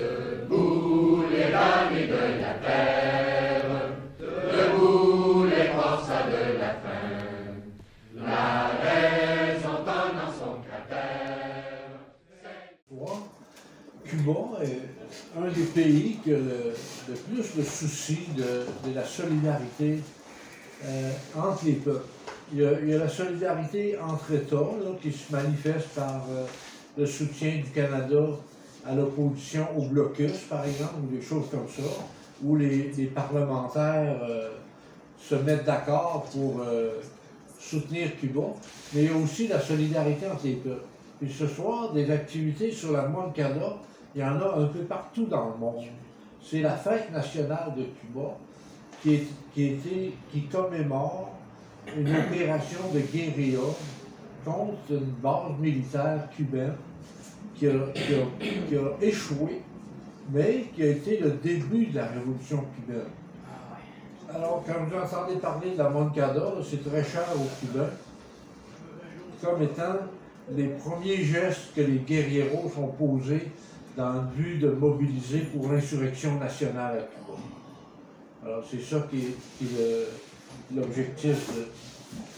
Debout les rames de la terre, debout les forçats de la faim, la raison donne dans son cratère. Cuba est un des pays qui a le plus de soucis de la solidarité entre les peuples. Il y a la solidarité entre États là, qui se manifeste par le soutien du Canada à l'opposition au blocus, par exemple, ou des choses comme ça, où les parlementaires se mettent d'accord pour soutenir Cuba, mais il y a aussi la solidarité entre les peuples. Puis ce soir, des activités sur la Moncada, il y en a un peu partout dans le monde. C'est la fête nationale de Cuba qui commémore une opération de guérilla contre une base militaire cubaine qui a échoué, mais qui a été le début de la révolution cubaine. Alors, quand vous entendez parler de la Moncada, c'est très cher aux Cubains, comme étant les premiers gestes que les guérilleros ont posés dans le but de mobiliser pour l'insurrection nationale à Cuba. Alors, c'est ça qui est l'objectif.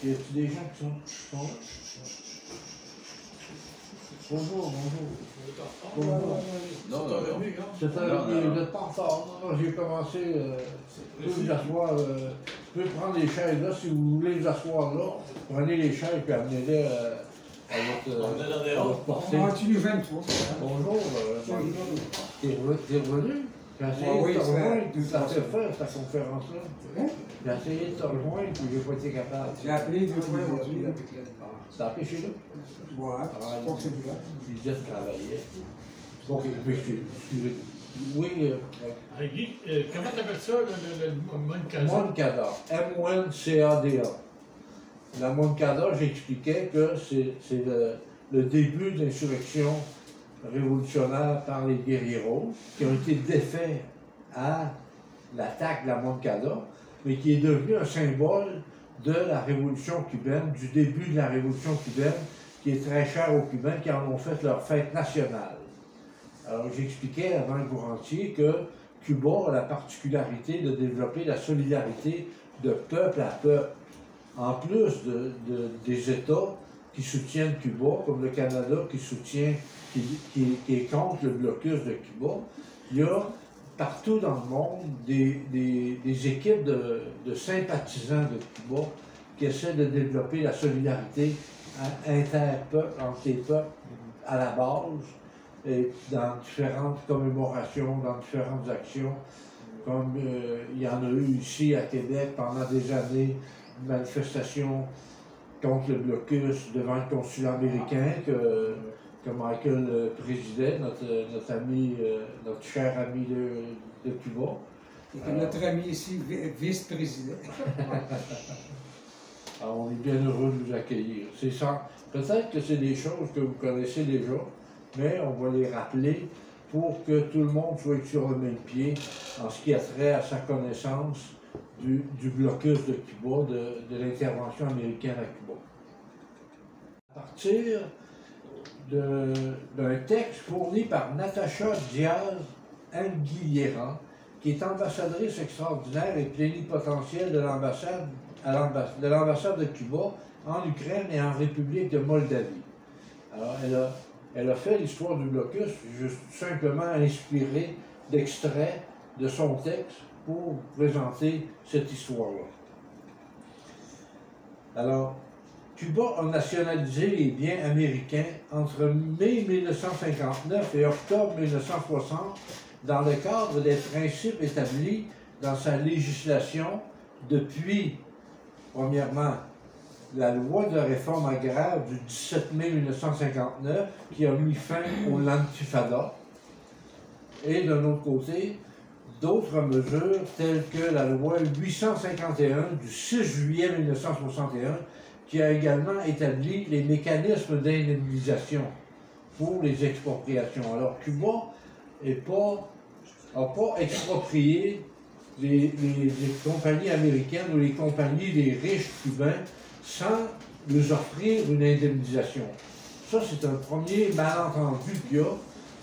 Y a-t-il des gens qui sont là? Bonjour, bonjour. Bonjour. Non. Vous n'êtes pas en retard. Non, j'ai commencé. Je peux vous asseoir. Je peux prendre les chaises là. Si vous voulez vous asseoir là, prenez les chaises et amenez-les à votre portée. Tu nous vends, toi. Bonjour. T'es revenu? J'ai essayé de te rejoindre, tout à fait faire cette conférence-là. J'ai essayé de te rejoindre, puis j'ai pas été capable. J'ai appelé 2 fois aujourd'hui. T'as appelé chez nous? Ouais, je pense que c'est là. Il disait que travaillait. Ok, excusez. Oui. Guy, comment t'appelles ça, le Moncada? Moncada. M-O-N-C-A-D-A. La Moncada, j'expliquais que c'est le début de l'insurrection révolutionnaire par les guérilleros qui ont été défaits à l'attaque de la Moncada, mais qui est devenu un symbole de la révolution cubaine, du début de la révolution cubaine, qui est très cher aux Cubains qui en ont fait leur fête nationale. Alors j'expliquais avant que vous rentiez que Cuba a la particularité de développer la solidarité de peuple à peuple. En plus des États qui soutiennent Cuba, comme le Canada qui soutient, qui est contre le blocus de Cuba, il y a partout dans le monde des équipes de sympathisants de Cuba qui essaient de développer la solidarité interpeuple, entre les peuples à la base, et dans différentes commémorations, dans différentes actions, comme il y en a eu ici à Québec pendant des années, une manifestation contre le blocus devant le consulat américain que Michael présidait, notre ami, notre cher ami de Cuba. Et notre ami ici, vice-président. Alors, on est bien heureux de vous accueillir. C'est ça. Peut-être que c'est des choses que vous connaissez déjà, mais on va les rappeler pour que tout le monde soit sur le même pied en ce qui a trait à sa connaissance du blocus de Cuba, de l'intervention américaine à Cuba. À partir d'un texte fourni par Natacha Diaz Anguillera, qui est ambassadrice extraordinaire et plénipotentielle de l'ambassade de Cuba en Ukraine et en République de Moldavie. Alors, elle a fait l'histoire du blocus, juste simplement inspirée d'extraits de son texte pour présenter cette histoire-là. Alors, Cuba a nationalisé les biens américains entre mai 1959 et octobre 1960 dans le cadre des principes établis dans sa législation depuis, premièrement, la loi de réforme agraire du 17 mai 1959 qui a mis fin au Lantifada, et d'un autre côté, d'autres mesures telles que la loi 851 du 6 juillet 1961 qui a également établi les mécanismes d'indemnisation pour les expropriations. Alors Cuba n'a pas exproprié les compagnies américaines ou les compagnies des riches cubains sans nous offrir une indemnisation. Ça, c'est un premier malentendu qu'il y a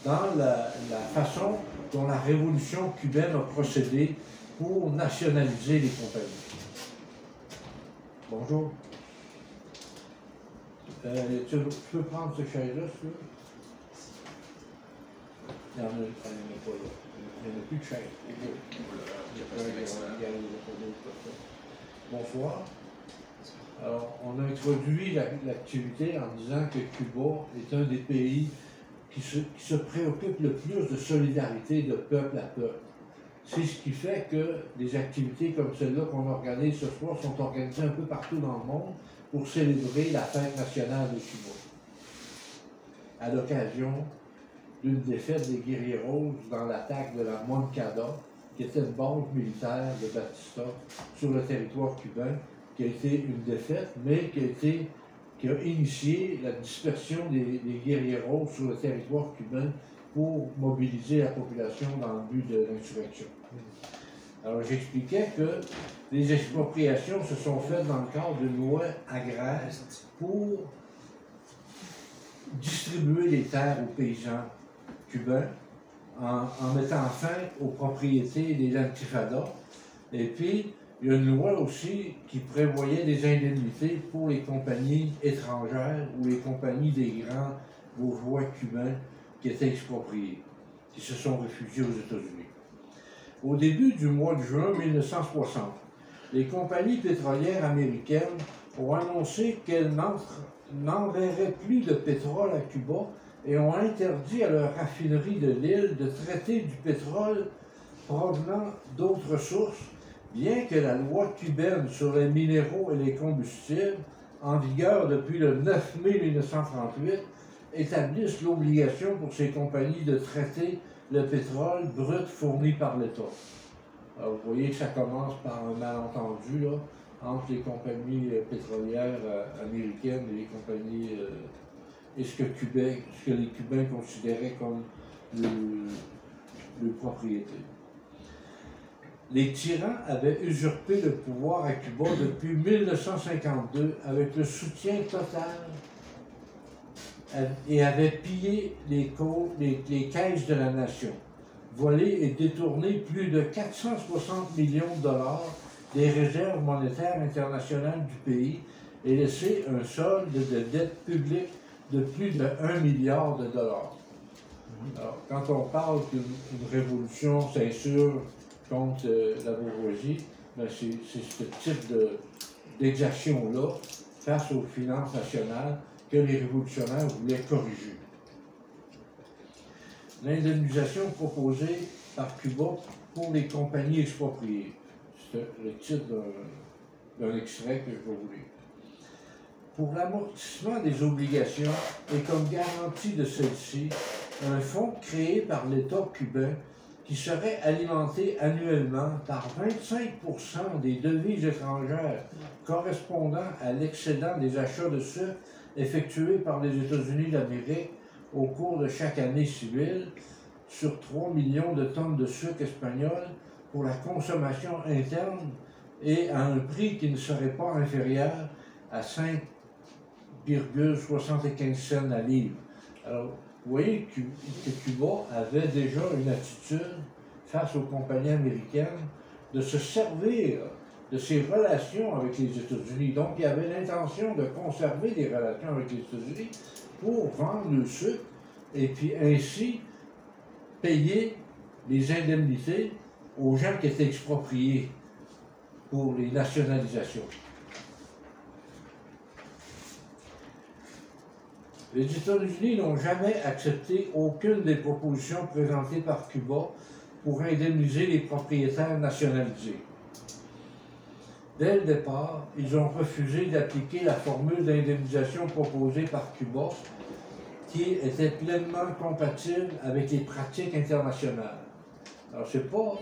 dans la façon dont la révolution cubaine a procédé pour nationaliser les compagnies. Bonjour. Tu peux prendre ce chaise-là, si tu veux? Il n'y en a pas là. Il n'y en a plus de chaise. Bonsoir. Alors, on a introduit l'activité en disant que Cuba est un des pays qui se préoccupe le plus de solidarité de peuple à peuple. C'est ce qui fait que des activités comme celle-là qu'on organise ce soir sont organisées un peu partout dans le monde pour célébrer la fête nationale de Cuba. À l'occasion d'une défaite des guérilleros dans l'attaque de la Moncada, qui était une base militaire de Batista sur le territoire cubain, qui a été une défaite, mais qui a initié la dispersion des guérilleros sur le territoire cubain pour mobiliser la population dans le but de l'insurrection. Alors j'expliquais que les expropriations se sont faites dans le cadre d'une loi agraire pour distribuer les terres aux paysans cubains en mettant fin aux propriétés des lantifadas. Et puis, il y a une loi aussi qui prévoyait des indemnités pour les compagnies étrangères ou les compagnies des grands bourgeois cubains qui étaient expropriés, qui se sont réfugiés aux États-Unis. Au début du mois de juin 1960, les compagnies pétrolières américaines ont annoncé qu'elles n'enverraient plus de pétrole à Cuba et ont interdit à leurs raffineries de l'île de traiter du pétrole provenant d'autres sources, bien que la loi cubaine sur les minéraux et les combustibles, en vigueur depuis le 9 mai 1938, établisse l'obligation pour ces compagnies de traiter le pétrole brut fourni par l'État. Vous voyez que ça commence par un malentendu là, entre les compagnies pétrolières américaines et les compagnies et ce que les Cubains considéraient comme le propriété. Les tyrans avaient usurpé le pouvoir à Cuba depuis 1952 avec le soutien total et avaient pillé les caisses de la nation, volé et détourné plus de 460 millions de dollars des réserves monétaires internationales du pays et laissé un solde de dette publique de plus de 1 milliard de dollars. Alors, quand on parle qu'une révolution s'insurge contre la bourgeoisie, ben c'est ce type d'exaction-là face aux finances nationales que les révolutionnaires voulaient corriger. L'indemnisation proposée par Cuba pour les compagnies expropriées. C'est le titre d'un extrait que je vais vous lire. Pour l'amortissement des obligations et comme garantie de celles-ci, un fonds créé par l'État cubain qui serait alimenté annuellement par 25% des devises étrangères correspondant à l'excédent des achats de sucre effectués par les États-Unis d'Amérique au cours de chaque année civile sur 3 millions de tonnes de sucre espagnol pour la consommation interne et à un prix qui ne serait pas inférieur à 5,75 cents la livre. Alors, vous voyez que Cuba avait déjà une attitude face aux compagnies américaines de se servir de ses relations avec les États-Unis. Donc, il y avait l'intention de conserver des relations avec les États-Unis pour vendre le sucre et puis ainsi payer les indemnités aux gens qui étaient expropriés pour les nationalisations. Les États-Unis n'ont jamais accepté aucune des propositions présentées par Cuba pour indemniser les propriétaires nationalisés. Dès le départ, ils ont refusé d'appliquer la formule d'indemnisation proposée par Cuba, qui était pleinement compatible avec les pratiques internationales. Alors, c'est pas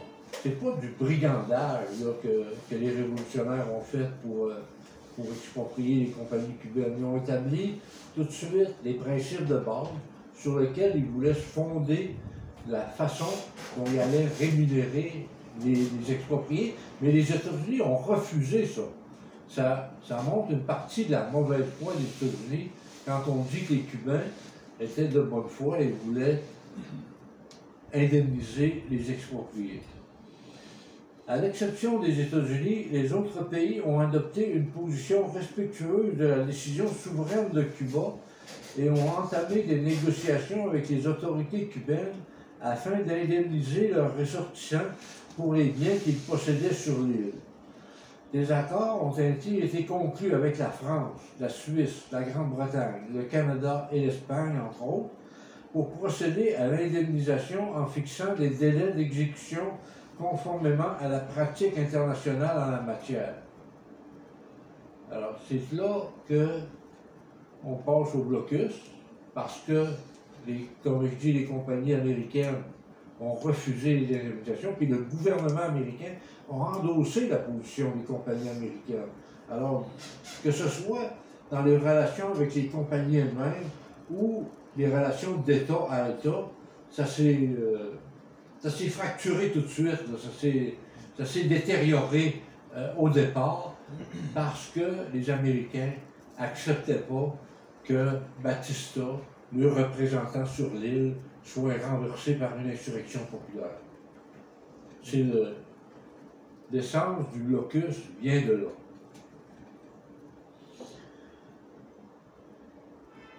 du brigandage là, que les révolutionnaires ont fait pour exproprier les compagnies cubaines. Ils ont établi tout de suite les principes de base sur lesquels ils voulaient fonder la façon dont ils allaient rémunérer les expropriés, mais les États-Unis ont refusé ça. Ça montre une partie de la mauvaise foi des États-Unis quand on dit que les Cubains étaient de bonne foi et voulaient indemniser les expropriés. À l'exception des États-Unis, les autres pays ont adopté une position respectueuse de la décision souveraine de Cuba et ont entamé des négociations avec les autorités cubaines afin d'indemniser leurs ressortissants pour les biens qu'ils possédaient sur l'île. Des accords ont été conclus avec la France, la Suisse, la Grande-Bretagne, le Canada et l'Espagne, entre autres, pour procéder à l'indemnisation en fixant des délais d'exécution conformément à la pratique internationale en la matière. Alors, c'est là qu'on passe au blocus, parce que, comme je dis, les compagnies américaines ont refusé les indemnisations, puis le gouvernement américain a endossé la position des compagnies américaines. Alors, que ce soit dans les relations avec les compagnies elles-mêmes ou les relations d'État à État, ça s'est fracturé tout de suite, là, ça s'est détérioré au départ parce que les Américains n'acceptaient pas que Batista, le représentant sur l'île, soit renversé par une insurrection populaire. C'est l'essence du blocus vient de là.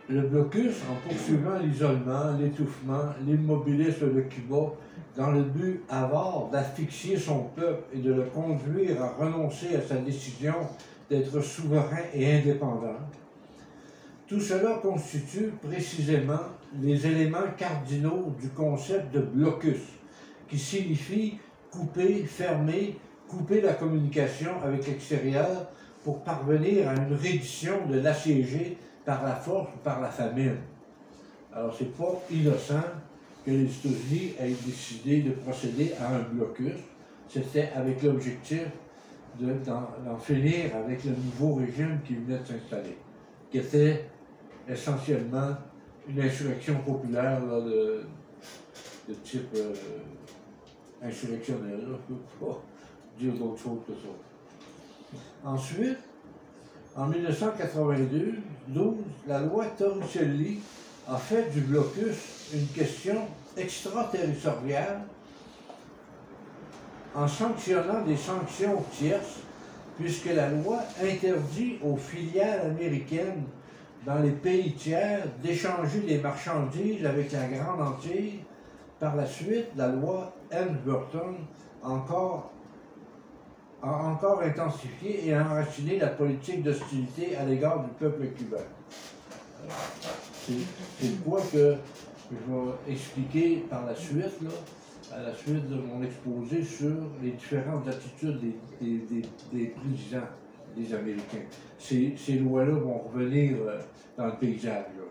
Le blocus, en poursuivant l'isolement, l'étouffement, l'immobilisme de Cuba, dans le but avare d'asphyxier son peuple et de le conduire à renoncer à sa décision d'être souverain et indépendant, tout cela constitue précisément les éléments cardinaux du concept de blocus, qui signifie couper, fermer, couper la communication avec l'extérieur pour parvenir à une reddition de l'assiégé par la force ou par la famine. Alors, c'est pas innocent que les États-Unis aient décidé de procéder à un blocus. C'était avec l'objectif d'en finir avec le nouveau régime qui venait de s'installer, qui était essentiellement une insurrection populaire là, de type insurrectionnel. Je ne peux pas dire d'autre chose que ça. Ensuite, en 1992, la loi Torricelli a fait du blocus une question extraterritoriale en sanctionnant des sanctions tierces, puisque la loi interdit aux filiales américaines dans les pays tiers d'échanger des marchandises avec la Grande Antille. Par la suite, la loi Helms-Burton a encore intensifié et enraciné la politique d'hostilité à l'égard du peuple cubain. C'est quoi que je vais expliquer par la suite, là, à la suite de mon exposé sur les différentes attitudes des présidents, des Américains. Ces lois-là vont revenir dans le paysage. Là.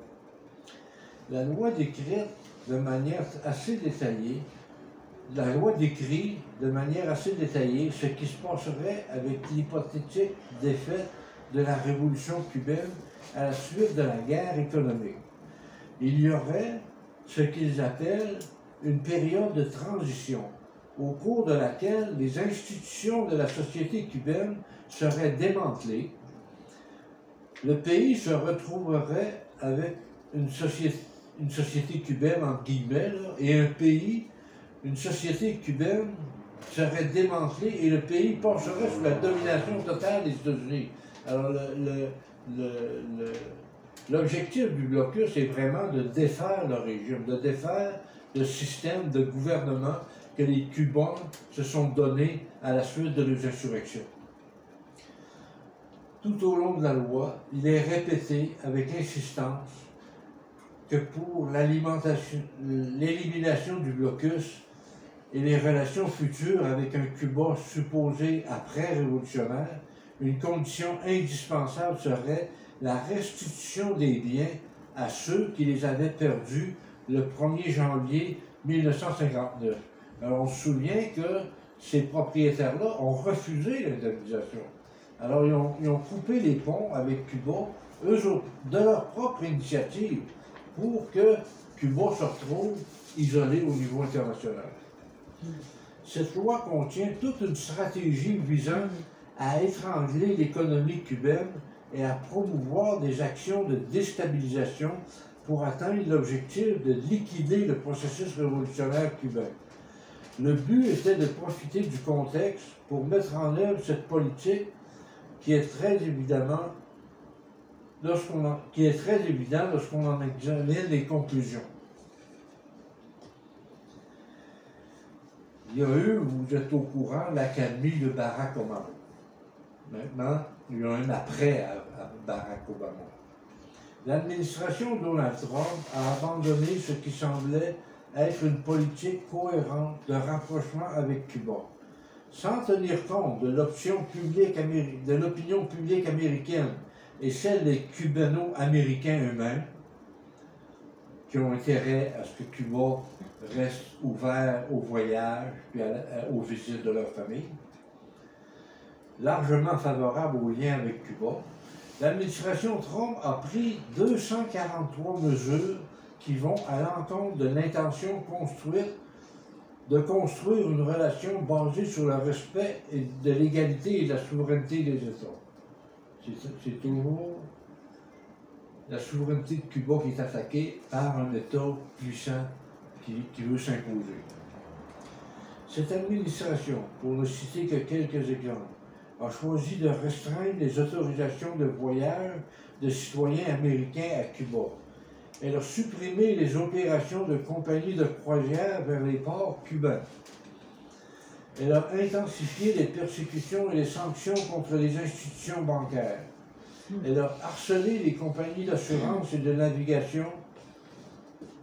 La loi décrit de manière assez détaillée ce qui se passerait avec l'hypothétique défaite de la révolution cubaine à la suite de la guerre économique. Il y aurait ce qu'ils appellent une période de transition, au cours de laquelle les institutions de la société cubaine seraient démantelées. Le pays se retrouverait avec une société cubaine, entre guillemets, là, et une société cubaine serait démantelée et le pays passerait sous la domination totale des États-Unis. Alors, l'objectif du blocus est vraiment de défaire le régime, de défaire le système de gouvernement que les Cubains se sont donnés à la suite de leurs insurrections. Tout au long de la loi, il est répété avec insistance que pour l'élimination du blocus et les relations futures avec un Cuba supposé après-révolutionnaire, une condition indispensable serait la restitution des biens à ceux qui les avaient perdus le 1er janvier 1959. Alors on se souvient que ces propriétaires-là ont refusé l'indemnisation. Alors ils ont coupé les ponts avec Cuba, eux autres, de leur propre initiative, pour que Cuba se retrouve isolé au niveau international. Cette loi contient toute une stratégie visant à étrangler l'économie cubaine et à promouvoir des actions de déstabilisation pour atteindre l'objectif de liquider le processus révolutionnaire cubain. Le but était de profiter du contexte pour mettre en œuvre cette politique qui est très évident lorsqu'on en examine les conclusions. Il y a eu, vous êtes au courant, l'accalmie de Barack Obama. Maintenant, il y a un après à Barack Obama. L'administration Donald Trump a abandonné ce qui semblait être une politique cohérente de rapprochement avec Cuba, sans tenir compte de l'opinion publique américaine et celle des cubano-américains eux-mêmes, qui ont intérêt à ce que Cuba reste ouvert aux voyages et aux visites de leur famille. Largement favorable aux liens avec Cuba, l'administration Trump a pris 243 mesures qui vont à l'encontre de l'intention de construire une relation basée sur le respect de l'égalité et de la souveraineté des États. C'est toujours la souveraineté de Cuba qui est attaquée par un État puissant qui veut s'imposer. Cette administration, pour ne citer que quelques exemples, a choisi de restreindre les autorisations de voyage de citoyens américains à Cuba. Elle a supprimé les opérations de compagnies de croisière vers les ports cubains. Elle a intensifié les persécutions et les sanctions contre les institutions bancaires. Elle a harcelé les compagnies d'assurance et de navigation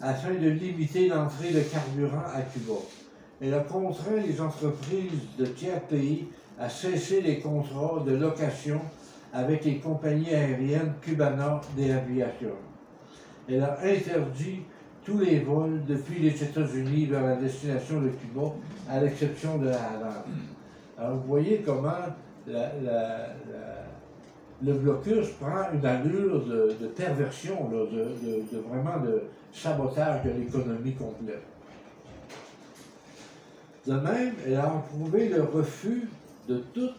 afin de limiter l'entrée de carburant à Cuba. Elle a contraint les entreprises de tiers pays à cesser les contrats de location avec les compagnies aériennes Cubana d'Aviation. Elle a interdit tous les vols depuis les États-Unis vers la destination de Cuba, à l'exception de la Havane. Alors vous voyez comment le blocus prend une allure de perversion, là, vraiment de sabotage de l'économie complète. De même, elle a approuvé le refus de toute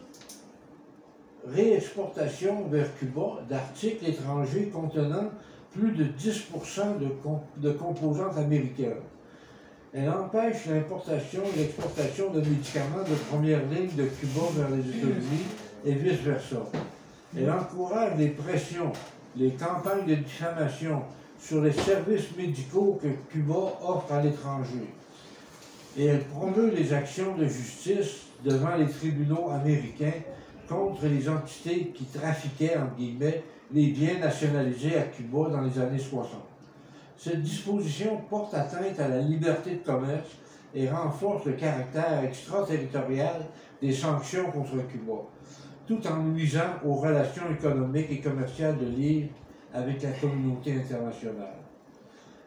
réexportation vers Cuba d'articles étrangers contenant plus de 10% de composantes américaines. Elle empêche l'importation et l'exportation de médicaments de première ligne de Cuba vers les États-Unis et vice-versa. Elle encourage les pressions, les campagnes de diffamation sur les services médicaux que Cuba offre à l'étranger. Et elle promeut les actions de justice devant les tribunaux américains contre les entités qui trafiquaient, entre guillemets, les biens nationalisés à Cuba dans les années 60. Cette disposition porte atteinte à la liberté de commerce et renforce le caractère extraterritorial des sanctions contre Cuba, tout en nuisant aux relations économiques et commerciales de l'île avec la communauté internationale.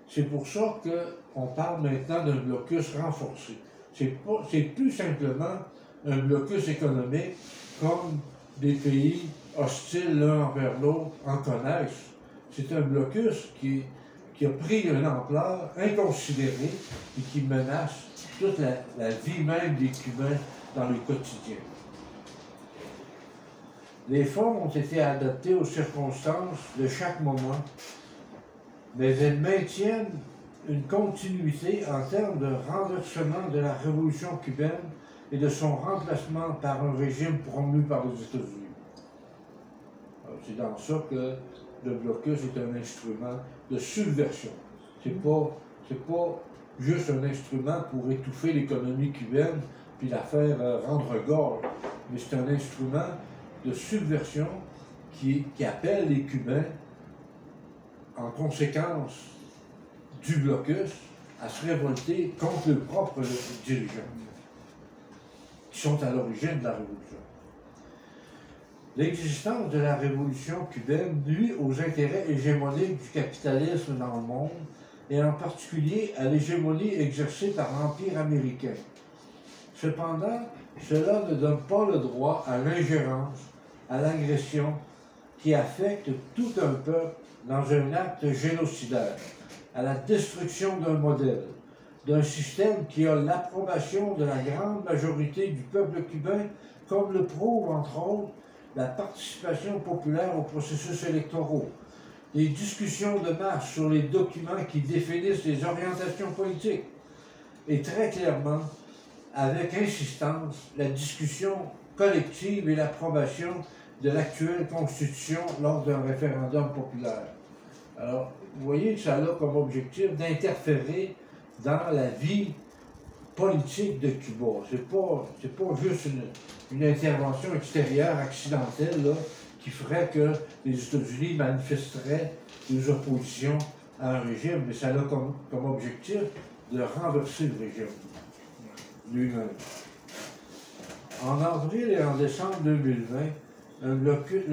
C'est pour ça qu'on parle maintenant d'un blocus renforcé. C'est plus simplement un blocus économique comme des pays hostiles l'un envers l'autre en connaissent. C'est un blocus qui a pris une ampleur inconsidérée et qui menace toute la vie même des Cubains dans le quotidien. Les formes ont été adaptées aux circonstances de chaque moment, mais elles maintiennent une continuité en termes de renversement de la révolution cubaine et de son remplacement par un régime promu par les États-Unis. C'est dans ça que le blocus est un instrument de subversion. C'est pas juste un instrument pour étouffer l'économie cubaine puis la faire rendre gorge, mais c'est un instrument de subversion qui appelle les Cubains, en conséquence du blocus, à se révolter contre leurs propres dirigeants, qui sont à l'origine de la révolution. L'existence de la révolution cubaine nuit aux intérêts hégémoniques du capitalisme dans le monde, et en particulier à l'hégémonie exercée par l'Empire américain. Cependant, cela ne donne pas le droit à l'ingérence, à l'agression qui affecte tout un peuple dans un acte génocidaire, à la destruction d'un modèle, d'un système qui a l'approbation de la grande majorité du peuple cubain, comme le prouve entre autres la participation populaire aux processus électoraux, les discussions de masse sur les documents qui définissent les orientations politiques et très clairement, avec insistance, la discussion collective et l'approbation de l'actuelle Constitution lors d'un référendum populaire. Alors, vous voyez que ça a comme objectif d'interférer dans la vie politique de Cuba. C'est pas juste une intervention extérieure accidentelle là, qui ferait que les États-Unis manifesteraient des oppositions à un régime, mais ça a comme objectif de renverser le régime lui-même. En avril et en décembre 2020, le blocus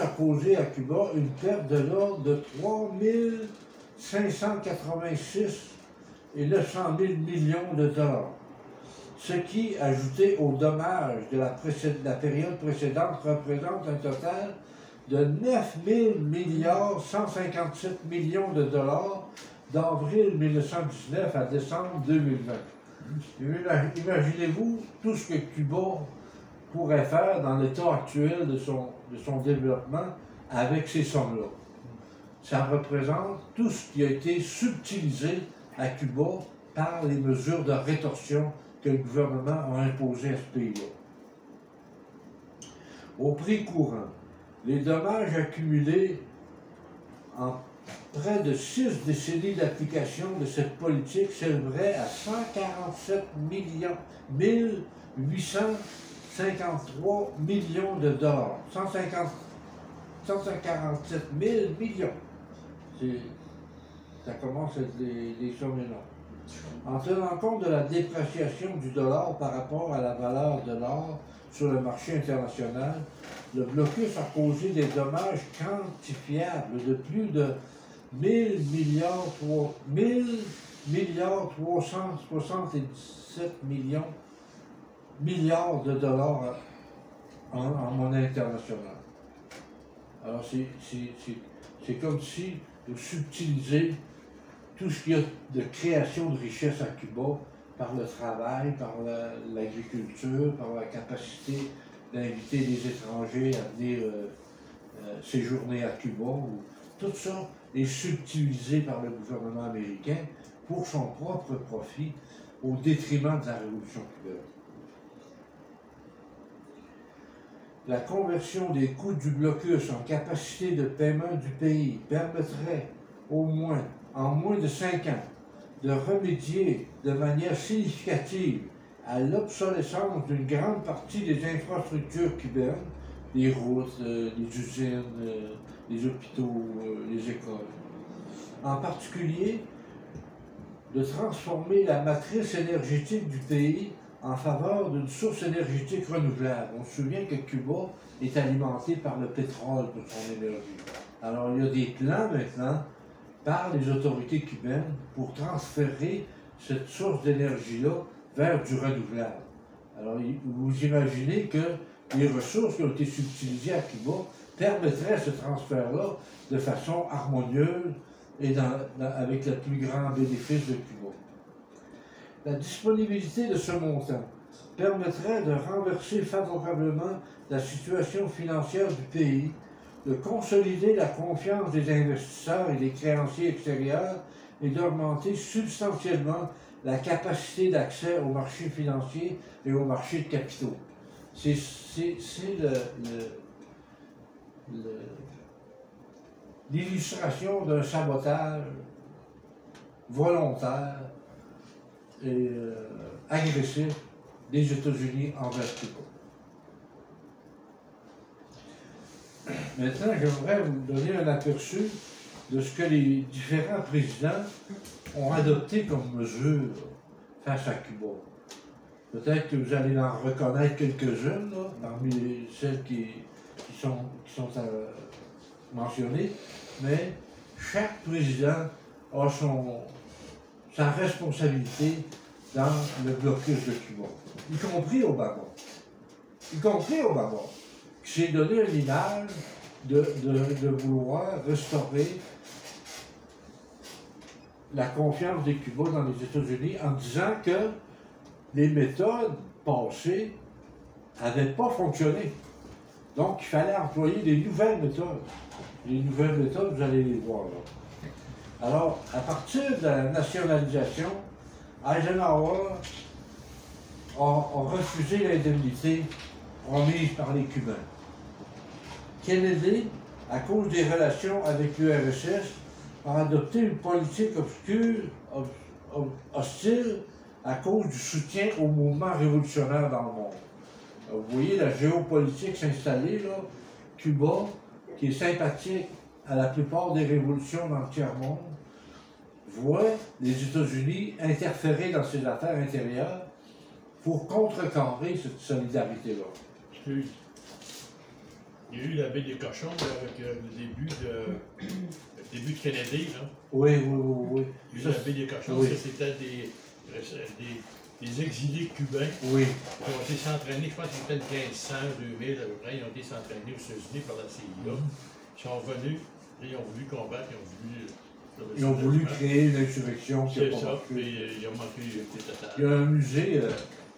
a causé à Cuba une perte de l'ordre de 3 586 et 900 000 millions de dollars, ce qui, ajouté aux dommages de la période précédente, représente un total de 9 157 millions de dollars d'avril 1919 à décembre 2020. Imaginez-vous tout ce que Cuba pourrait faire dans l'état actuel de son développement avec ces sommes-là. Ça représente tout ce qui a été subtilisé à Cuba par les mesures de rétorsion que le gouvernement a imposées à ce pays-là. Au prix courant, les dommages accumulés en près de 6 décennies d'application de cette politique s'élèveraient à 147 853 millions de dollars. 147 000 millions. Ça commence à être des sommes énormes. En tenant compte de la dépréciation du dollar par rapport à la valeur de l'or sur le marché international, le blocus a causé des dommages quantifiables de plus de 1 377 milliards de dollars en monnaie internationale. Alors c'est comme si vous subtilisez tout ce qu'il y a de création de richesse à Cuba par le travail, par l'agriculture, par la capacité d'inviter des étrangers à venir séjourner à Cuba. Tout ça est subtilisé par le gouvernement américain pour son propre profit au détriment de la révolution cubaine. La conversion des coûts du blocus en capacité de paiement du pays permettrait au moins, en moins de 5 ans, de remédier de manière significative à l'obsolescence d'une grande partie des infrastructures cubaines, les routes, les usines, les hôpitaux, les écoles. En particulier, de transformer la matrice énergétique du pays en faveur d'une source énergétique renouvelable. On se souvient que Cuba est alimenté par le pétrole pour son énergie. Alors il y a des plans maintenant par les autorités cubaines pour transférer cette source d'énergie-là vers du renouvelable. Alors vous imaginez que les ressources qui ont été subtilisées à Cuba permettraient ce transfert-là de façon harmonieuse et avec le plus grand bénéfice de Cuba. La disponibilité de ce montant permettrait de renverser favorablement la situation financière du pays, de consolider la confiance des investisseurs et des créanciers extérieurs et d'augmenter substantiellement la capacité d'accès aux marchés financiers et aux marchés de capitaux. C'est l'illustration d'un sabotage volontaire et agressif des États-Unis envers Cuba. Maintenant, j'aimerais vous donner un aperçu de ce que les différents présidents ont adopté comme mesure face à Cuba. Peut-être que vous allez en reconnaître quelques-unes parmi celles qui sont mentionnées, mais chaque président a sa responsabilité dans le blocus de Cuba, y compris Obama. Qui s'est donné une image de vouloir restaurer la confiance des Cubains dans les États-Unis en disant que les méthodes passées n'avaient pas fonctionné. Donc, il fallait employer des nouvelles méthodes. Les nouvelles méthodes, vous allez les voir là. Alors, à partir de la nationalisation, Eisenhower a refusé l'indemnité promise par les Cubains. Kennedy, à cause des relations avec l'URSS, a adopté une politique obscure, hostile, à cause du soutien au mouvement révolutionnaire dans le monde. Vous voyez la géopolitique s'installer, là. Cuba, qui est sympathique à la plupart des révolutions dans le tiers-monde, voit les États-Unis interférer dans ses affaires intérieures pour contrecarrer cette solidarité-là. Il y a eu la baie des cochons là, avec le début de Kennedy. Là. Oui. Il y a eu la baie des cochons, oui. ça c'était des exilés cubains Oui. qui ont été s'entraîner, je pense qu'ils étaient 1500, 2000 à peu près, ils ont été s'entraînés aux États-Unis par la CIA. Ils sont revenus, et ils ont voulu combattre, Ils ont voulu créer une insurrection qui a c'est pas ça, marché. puis ils ont manqué l'unité totale. Il y a un musée,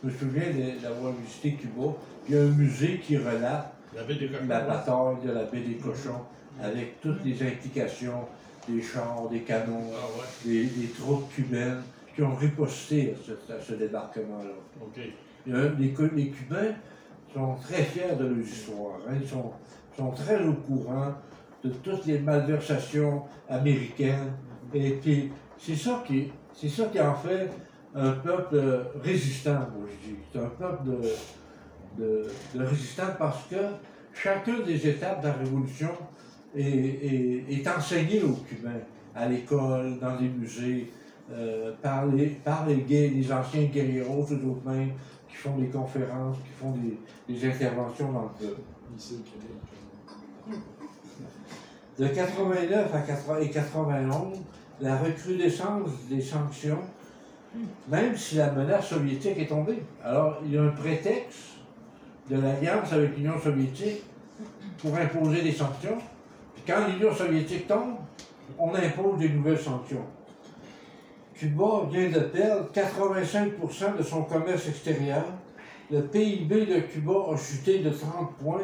je me souviens d'avoir visité Cuba, il y a un musée qui relate La baie des cochons. la bataille de la baie des cochons avec toutes les implications des chars, des canons, Ah ouais, des troupes cubaines qui ont riposté à ce débarquement-là. ok. Les Cubains sont très fiers de leur histoire. Hein. Ils sont très au courant de toutes les malversations américaines. Et puis, c'est ça qui en fait un peuple résistant, moi je dis. C'est un peuple de résistant parce que chacune des étapes de la Révolution est enseignée aux Cubains, à l'école, dans les musées, par les anciens guerrieros, eux autres mêmes, qui font des conférences, qui font des interventions dans le peuple. De 89 à 91, la recrudescence des sanctions, même si la menace soviétique est tombée. Alors, il y a un prétexte de l'alliance avec l'Union soviétique pour imposer des sanctions. Puis quand l'Union soviétique tombe, on impose des nouvelles sanctions. Cuba vient de perdre 85% de son commerce extérieur. Le PIB de Cuba a chuté de 30 points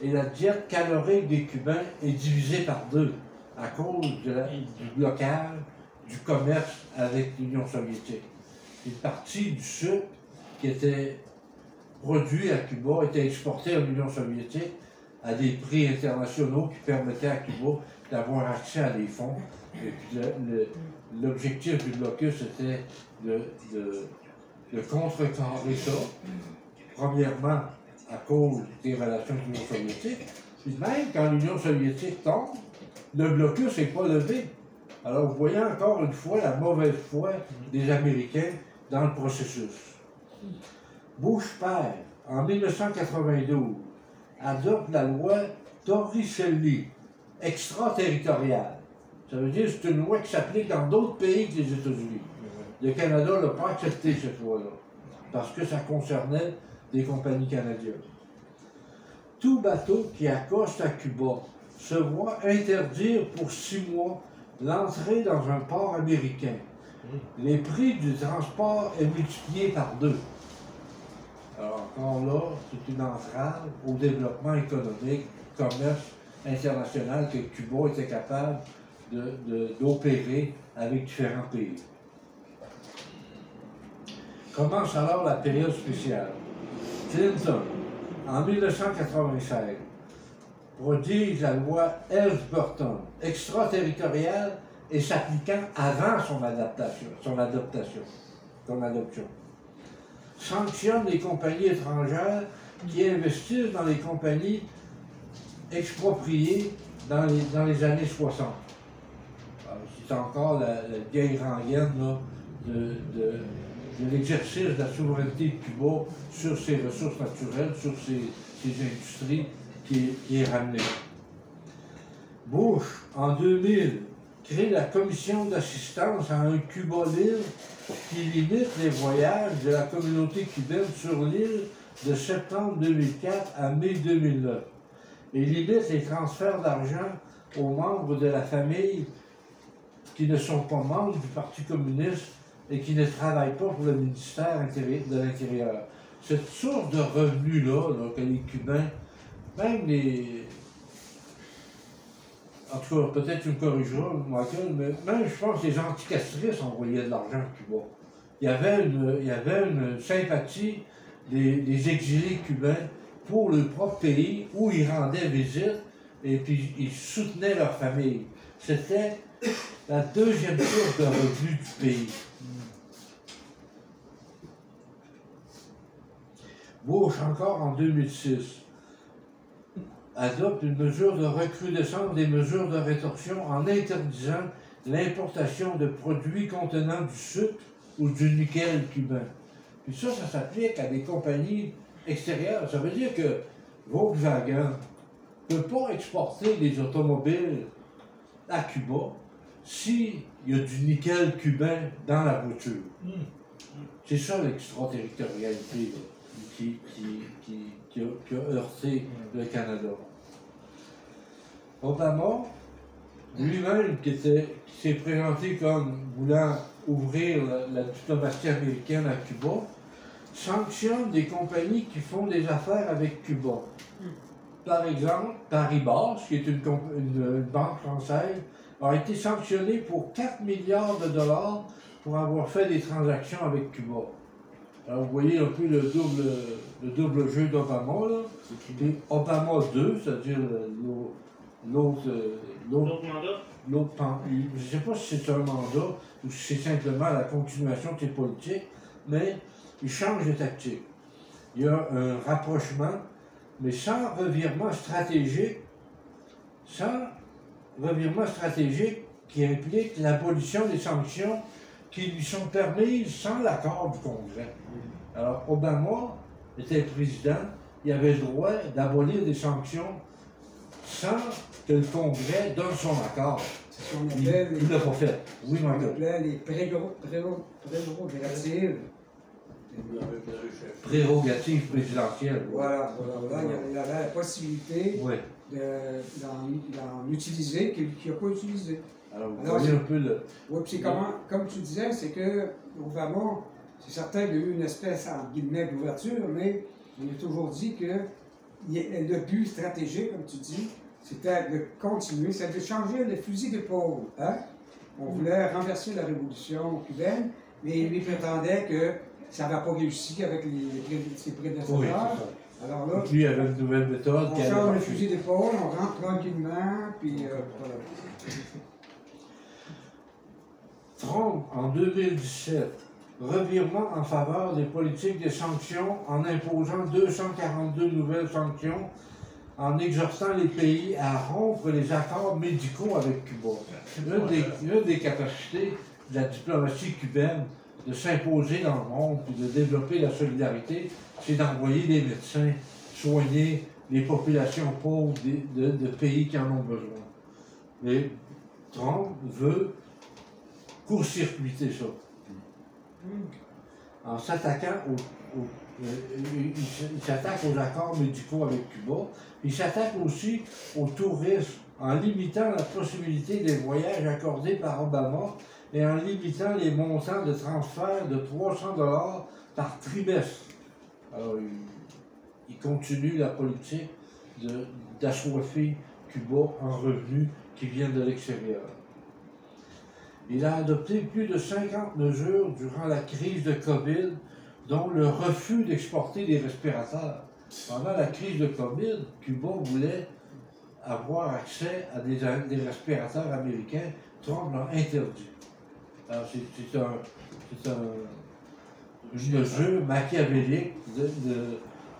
et la diète calorique des Cubains est divisée par 2 à cause du blocage du commerce avec l'Union soviétique. Une partie du sucre qui était produit à Cuba était exporté à l'Union soviétique à des prix internationaux qui permettaient à Cuba d'avoir accès à des fonds. Et puis l'objectif du blocus était de contrecarrer ça, premièrement à cause des relations avec l'Union soviétique, puis même quand l'Union soviétique tombe, le blocus n'est pas levé. Alors vous voyez encore une fois la mauvaise foi des Américains dans le processus. Bush père, en 1992, adopte la loi Torricelli, extraterritoriale. Ça veut dire que c'est une loi qui s'applique dans d'autres pays que les États-Unis. Le Canada n'a pas accepté cette loi-là, parce que ça concernait des compagnies canadiennes. Tout bateau qui accoste à Cuba se voit interdire pour 6 mois l'entrée dans un port américain. Les prix du transport est multiplié par 2. Alors encore là, c'est une entrave au développement économique, commerce international que Cuba était capable d'opérer avec différents pays. Commence alors la période spéciale. Clinton, en 1996, prodige la loi Helms-Burton, extraterritoriale et s'appliquant avant son adoption. Sanctionne les compagnies étrangères qui investissent dans les compagnies expropriées dans les années 60. C'est encore la vieille rengaine là, de l'exercice de la souveraineté de Cuba sur ses ressources naturelles, sur ses industries qui est ramenée. Bush, en 2000, crée la commission d'assistance à un Cuba libre qui limite les voyages de la communauté cubaine sur l'île de septembre 2004 à mai 2009 et limite les transferts d'argent aux membres de la famille qui ne sont pas membres du Parti communiste et qui ne travaillent pas pour le ministère de l'Intérieur. Cette source de revenus-là que les Cubains même les... En tout cas, peut-être tu me corrigeras, Michael, mais même, je pense, les anticastristes envoyaient de l'argent à Cuba. Il y avait une sympathie des exilés cubains pour leur propre pays, où ils rendaient visite, et puis ils soutenaient leur famille. C'était la deuxième source de revenus du pays. Bush, encore en 2006, adopte une mesure de recrudescence des mesures de rétorsion en interdisant l'importation de produits contenant du sucre ou du nickel cubain. Puis ça s'applique à des compagnies extérieures. Ça veut dire que Volkswagen ne peut pas exporter des automobiles à Cuba s'il y a du nickel cubain dans la voiture. C'est ça l'extraterritorialité qui a heurté le Canada. Obama, lui-même, qui s'est présenté comme voulant ouvrir la diplomatie américaine à Cuba, sanctionne des compagnies qui font des affaires avec Cuba. Par exemple, Paribas, qui est une banque française, a été sanctionnée pour 4 milliards de dollars pour avoir fait des transactions avec Cuba. Alors, vous voyez un peu le double jeu d'Obama, là. Et Obama 2, c'est-à-dire l'autre mandat. Je ne sais pas si c'est un mandat ou si c'est simplement la continuation de ses politiques, mais il change de tactique. Il y a un rapprochement, mais sans revirement stratégique qui implique l'abolition des sanctions qui lui sont permises sans l'accord du Congrès. Alors, Obama était président, il avait le droit d'abolir des sanctions sans que le Congrès donne son accord. C'est ce qu'on appelle Il ne l'a pas fait. Oui, ce qu'on Michael. appelait les prérogatives. Prérogative présidentielle. Voilà. Il avait la possibilité Oui. d'en utiliser qu'il n'a pas utilisé. Alors, vous voyez un peu le... Oui, puis comme tu disais, c'est que Obama, c'est certain qu'il y a eu une espèce, en guillemets, d'ouverture, mais on a toujours dit que le but stratégique, comme tu dis, c'était de continuer, c'était de changer le fusil d'épaule. Hein? On voulait renverser la révolution cubaine, mais lui prétendait que ça n'avait pas réussi avec ses prédécesseurs. Oui, c'est ça. Alors là, Lui, il avait une nouvelle méthode. on change le fusil d'épaule, on rentre tranquillement, puis voilà. Trump, en 2017, revirement en faveur des politiques des sanctions en imposant 242 nouvelles sanctions, en exhortant les pays à rompre les accords médicaux avec Cuba. Une des capacités de la diplomatie cubaine de s'imposer dans le monde et de développer la solidarité, c'est d'envoyer des médecins soigner les populations pauvres de pays qui en ont besoin. Mais Trump veut court-circuiter ça. En s'attaquant il s'attaque aux accords médicaux avec Cuba, il s'attaque aussi au tourisme en limitant la possibilité des voyages accordés par Obama et en limitant les montants de transfert de 300 $ par trimestre. Alors, il continue la politique d'assoiffer Cuba en revenus qui viennent de l'extérieur. Il a adopté plus de 50 mesures durant la crise de COVID, dont le refus d'exporter des respirateurs. Pendant la crise de COVID, Cuba voulait avoir accès à des respirateurs américains. Trump l'a interdit. Alors c'est une mesure machiavélique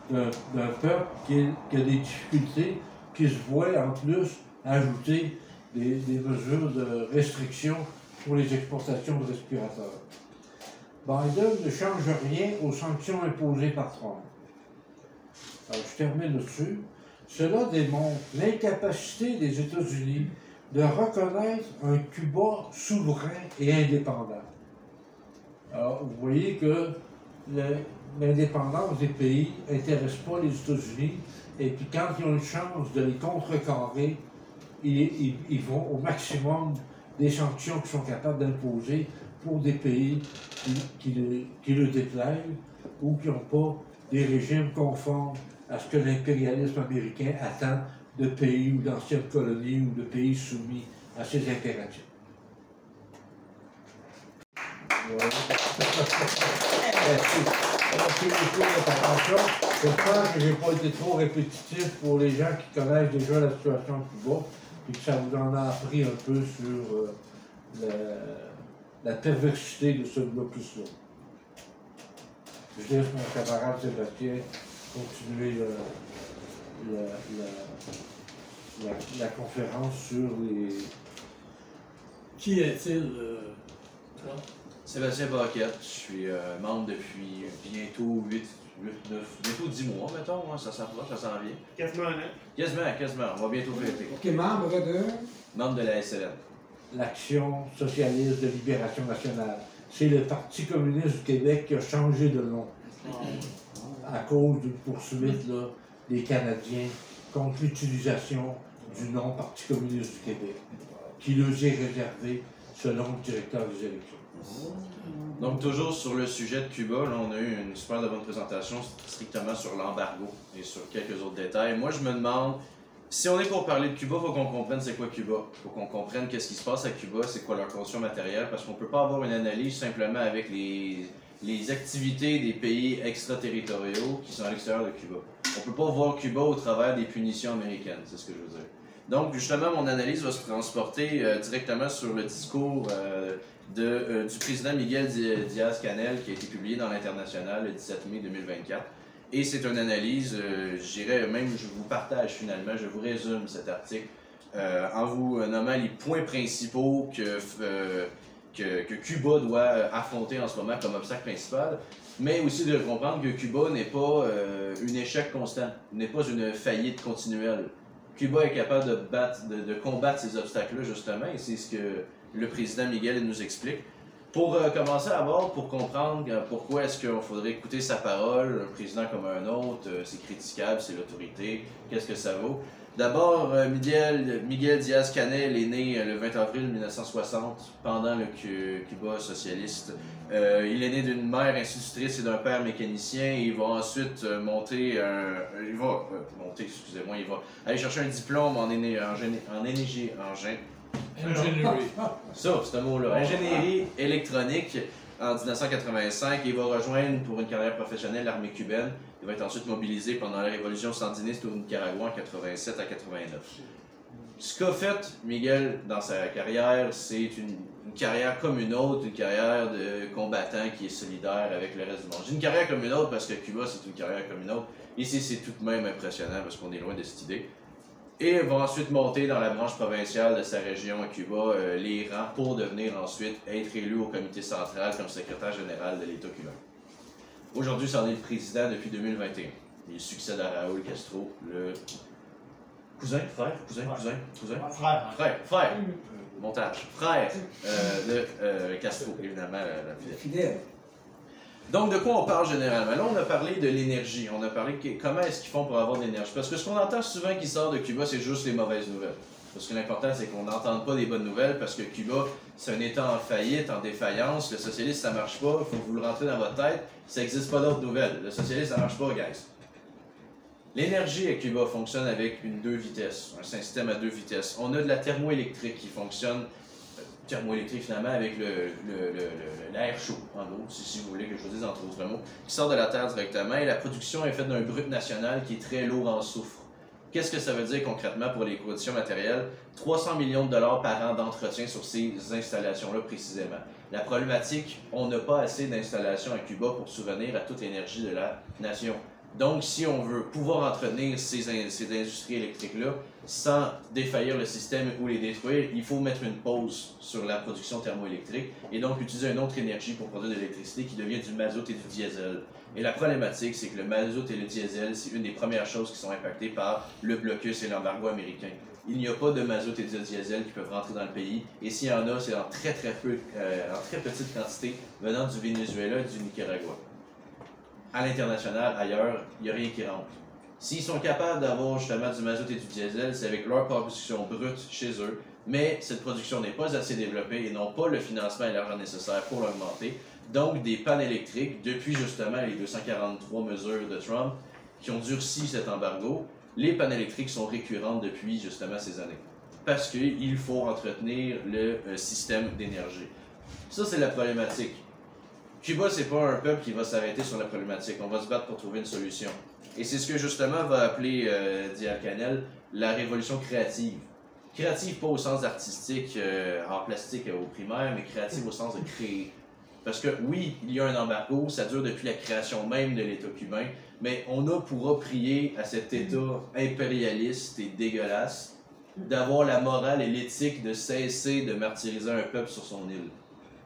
d'un peuple qui a des difficultés, qui se voit en plus ajouter des mesures de restriction pour les exportations de respirateurs. Biden ne change rien aux sanctions imposées par Trump. Alors, je termine là-dessus. Cela démontre l'incapacité des États-Unis de reconnaître un Cuba souverain et indépendant. Alors, vous voyez que l'indépendance des pays n'intéresse pas les États-Unis, et puis quand ils ont une chance de les contrecarrer, ils vont au maximum des sanctions qu'ils sont capables d'imposer pour des pays qui le déplaisent ou qui n'ont pas des régimes conformes à ce que l'impérialisme américain attend de pays ou d'anciennes colonies ou de pays soumis à ses impératifs. Voilà. Merci beaucoup de votre attention. J'espère que je n'ai pas été trop répétitif pour les gens qui connaissent déjà la situation de Cuba et que ça vous en a appris un peu sur la perversité de ce blocus-là. Je laisse mon camarade Sébastien continuer la conférence sur les... Qui est-il, Sébastien Paquette, je suis membre depuis bientôt 10 mois, mettons, hein, ça s'approche, ça s'en vient. Quasiment un an. Quasiment, on va bientôt fêter. OK, membre de... Membre de la SLN. l'Action socialiste de libération nationale. C'est le Parti communiste du Québec qui a changé de nom à cause d'une poursuite là, des Canadiens contre l'utilisation du nom Parti communiste du Québec, qui leur est réservé selon le directeur des élections. Donc, toujours sur le sujet de Cuba, là, on a eu une super bonne présentation strictement sur l'embargo et sur quelques autres détails. Moi, je me demande, si on est pour parler de Cuba, il faut qu'on comprenne c'est quoi Cuba. Il faut qu'on comprenne qu'est-ce qui se passe à Cuba, c'est quoi leur condition matérielle, parce qu'on ne peut pas avoir une analyse simplement avec les activités des pays extraterritoriaux qui sont à l'extérieur de Cuba. On ne peut pas voir Cuba au travers des punitions américaines, c'est ce que je veux dire. Donc, justement, mon analyse va se transporter directement sur le discours du président Miguel Díaz-Canel qui a été publié dans l'International le 17 mai 2024. Et c'est une analyse, je dirais même, je vous partage finalement, je vous résume cet article en vous nommant les points principaux que Cuba doit affronter en ce moment comme obstacle principal, mais aussi de comprendre que Cuba n'est pas un échec constant, n'est pas une faillite continuelle. Cuba est capable de combattre ces obstacles-là, justement, et c'est ce que le président Miguel nous explique. Pour commencer à bord, pour comprendre pourquoi est-ce qu'il faudrait écouter sa parole, un président comme un autre, c'est critiquable, c'est l'autorité, qu'est-ce que ça vaut? D'abord, Miguel Díaz-Canel est né le 20 avril 1960, pendant le Cuba socialiste. Il est né d'une mère institutrice et d'un père mécanicien. Il va ensuite il va aller chercher un diplôme en ingénierie. Ça, c'est un mot-là. Ingénierie électronique en 1985. Il va rejoindre pour une carrière professionnelle l'armée cubaine. Il va être ensuite mobilisé pendant la révolution sandiniste au Nicaragua en 87 à 89. Ce qu'a fait Miguel dans sa carrière, c'est une carrière comme une autre, une carrière de combattant qui est solidaire avec le reste du monde. J'ai une carrière comme une autre parce que Cuba, c'est une carrière comme une autre. Ici, c'est tout de même impressionnant parce qu'on est loin de cette idée. Et va ensuite monter dans la branche provinciale de sa région à Cuba, les rangs, pour devenir ensuite être élu au comité central comme secrétaire général de l'État cubain. Aujourd'hui, c'en est le président depuis 2021. Il succède à Raúl Castro, le frère, montage, frère de Castro, évidemment, la fidèle. Donc, de quoi on parle généralement? Là, on a parlé de l'énergie. On a parlé de comment est-ce qu'ils font pour avoir de l'énergie. Parce que ce qu'on entend souvent qui sort de Cuba, c'est juste les mauvaises nouvelles. Parce que l'important, c'est qu'on n'entende pas des bonnes nouvelles, parce que Cuba, c'est un État en faillite, en défaillance. Le socialisme, ça marche pas. Il faut que vous le rentrez dans votre tête. Ça n'existe pas d'autres nouvelles. Le socialisme, ça marche pas, guys. L'énergie à Cuba fonctionne avec une 2 vitesses, un système à 2 vitesses. On a de la thermoélectrique qui fonctionne, thermoélectrique finalement, avec l'air chaud, en gros, si vous voulez que je vous dise entre autres mots, qui sort de la terre directement, et la production est faite d'un brut national qui est très lourd en soufre. Qu'est-ce que ça veut dire concrètement pour les conditions matérielles? 300 millions de dollars par an d'entretien sur ces installations-là précisément. La problématique, on n'a pas assez d'installations à Cuba pour souvenir à toute l'énergie de la nation. Donc, si on veut pouvoir entretenir ces industries électriques-là sans défaillir le système ou les détruire, il faut mettre une pause sur la production thermoélectrique et donc utiliser une autre énergie pour produire de l'électricité qui devient du mazout et du diesel. Et la problématique, c'est que le mazout et le diesel, c'est une des premières choses qui sont impactées par le blocus et l'embargo américain. Il n'y a pas de mazout et de diesel qui peuvent rentrer dans le pays, et s'il y en a, c'est en très petite quantité venant du Venezuela et du Nicaragua. À l'international, ailleurs, il n'y a rien qui rentre. S'ils sont capables d'avoir justement du mazout et du diesel, c'est avec leur production brute chez eux, mais cette production n'est pas assez développée et n'ont pas le financement et l'argent nécessaire pour l'augmenter. Donc, des pannes électriques, depuis justement les 243 mesures de Trump, qui ont durci cet embargo, les pannes électriques sont récurrentes depuis justement ces années. Parce qu'il faut entretenir le système d'énergie. Ça, c'est la problématique. Cuba, c'est pas un peuple qui va s'arrêter sur la problématique. On va se battre pour trouver une solution. Et c'est ce que justement va appeler Diaz-Canel la révolution créative. Créative pas au sens artistique, art plastique au primaire, mais créative au sens de créer. Parce que oui, il y a un embargo, ça dure depuis la création même de l'État cubain, mais on pourra prier à cet État impérialiste et dégueulasse d'avoir la morale et l'éthique de cesser de martyriser un peuple sur son île.